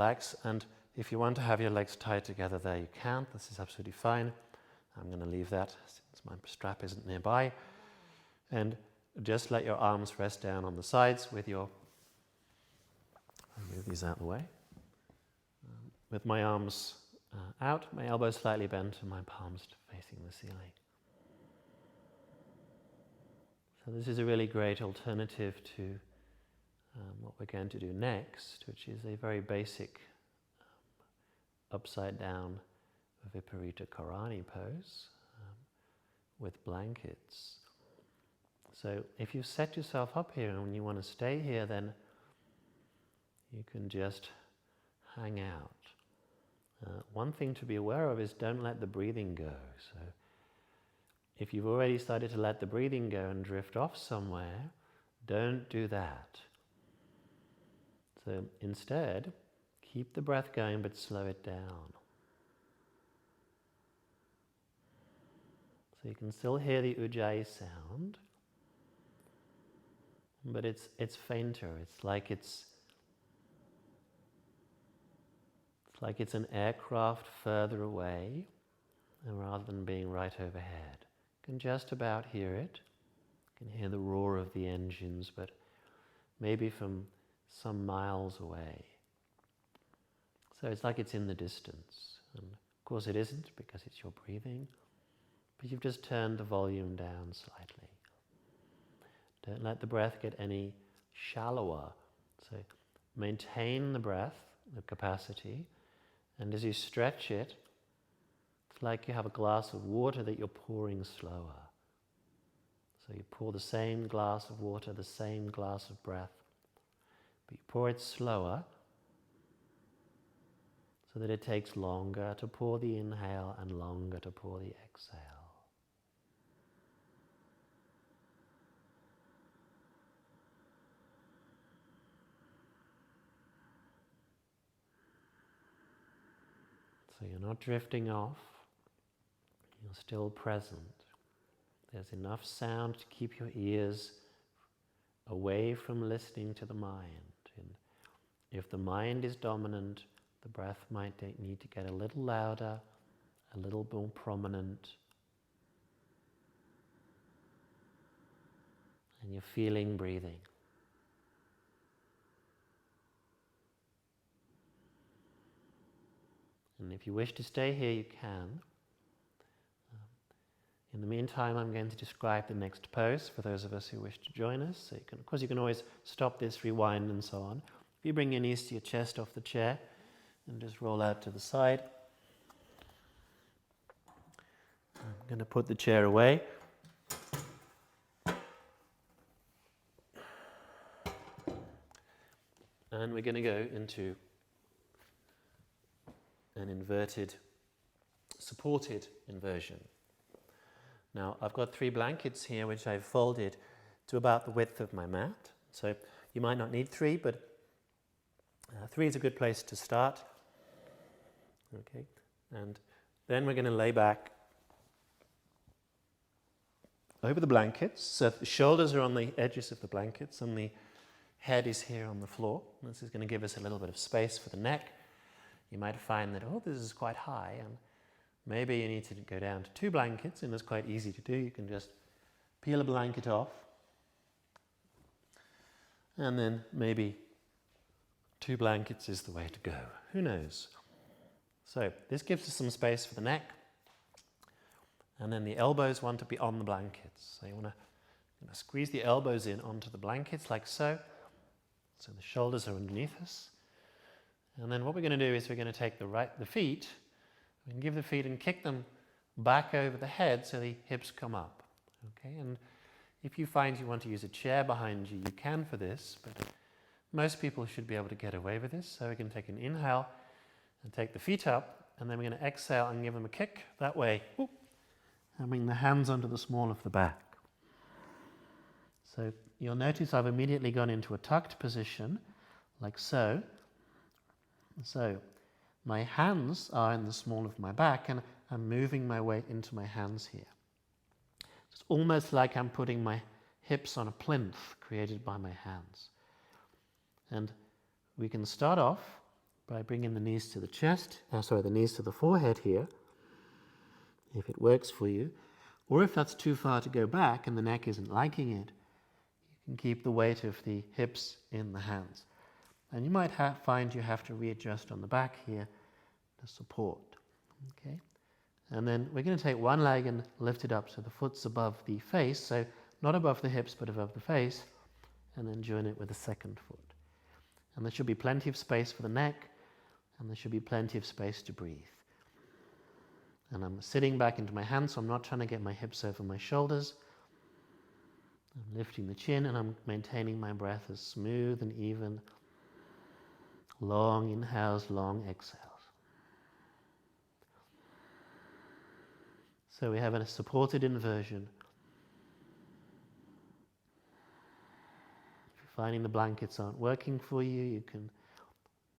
relax, and if you want to have your legs tied together there, you can. This is absolutely fine. I'm going to leave that since my strap isn't nearby. And just let your arms rest down on the sides with your... I'll move these out of the way. With my arms out, my elbows slightly bent, and my palms facing the ceiling. So this is a really great alternative to what we're going to do next, which is a very basic upside down Viparita Karani pose with blankets. So if you set yourself up here and you want to stay here, then you can just hang out. One thing to be aware of is don't let the breathing go. So if you've already started to let the breathing go and drift off somewhere, don't do that. So instead, keep the breath going but slow it down. So you can still hear the ujjayi sound, but it's fainter. It's like it's an aircraft further away, rather than being right overhead. You can just about hear it. You can hear the roar of the engines, but maybe from some miles away. So it's like it's in the distance. And of course it isn't, because it's your breathing, but you've just turned the volume down slightly. Don't let the breath get any shallower. So maintain the breath, the capacity, and as you stretch it, it's like you have a glass of water that you're pouring slower. So you pour the same glass of water, the same glass of breath, but you pour it slower so that it takes longer to pour the inhale and longer to pour the exhale. So you're not drifting off, you're still present. There's enough sound to keep your ears away from listening to the mind. And if the mind is dominant, the breath might need to get a little louder, a little more prominent. And you're feeling breathing. And if you wish to stay here, you can. In the meantime, I'm going to describe the next pose for those of us who wish to join us. So of course, you can always stop this, rewind, and so on. If you bring your knees to your chest off the chair and just roll out to the side. I'm going to put the chair away. And we're going to go into an inverted, supported inversion. Now, I've got 3 blankets here which I've folded to about the width of my mat. So you might not need 3, but 3 is a good place to start. Okay, and then we're going to lay back over the blankets. So the shoulders are on the edges of the blankets and the head is here on the floor. This is going to give us a little bit of space for the neck. You might find that, oh, this is quite high, and maybe you need to go down to 2 blankets, and it's quite easy to do. You can just peel a blanket off, and then maybe 2 blankets is the way to go. Who knows? So this gives us some space for the neck, and then the elbows want to be on the blankets. So you want to squeeze the elbows in onto the blankets like so. So the shoulders are underneath us. And then what we're going to do is we're going to take the feet, we can give the feet and kick them back over the head so the hips come up. Okay, and if you find you want to use a chair behind you, you can for this, but most people should be able to get away with this. So we can take an inhale and take the feet up, and then we're going to exhale and give them a kick that way. Whoop, and bring the hands onto the small of the back. So you'll notice I've immediately gone into a tucked position, like so. So my hands are in the small of my back, and I'm moving my weight into my hands here. It's almost like I'm putting my hips on a plinth created by my hands. And we can start off by bringing the knees to the chest, the knees to the forehead here, if it works for you. Or if that's too far to go back and the neck isn't liking it, you can keep the weight of the hips in the hands. And you might find you have to readjust on the back here to support. Okay? And then we're going to take one leg and lift it up so the foot's above the face, so not above the hips but above the face, and then join it with the second foot. And there should be plenty of space for the neck, and there should be plenty of space to breathe. And I'm sitting back into my hands, so I'm not trying to get my hips over my shoulders. I'm lifting the chin, and I'm maintaining my breath as smooth and even. Long inhales, long exhales. So we have a supported inversion. If you're finding the blankets aren't working for you, you can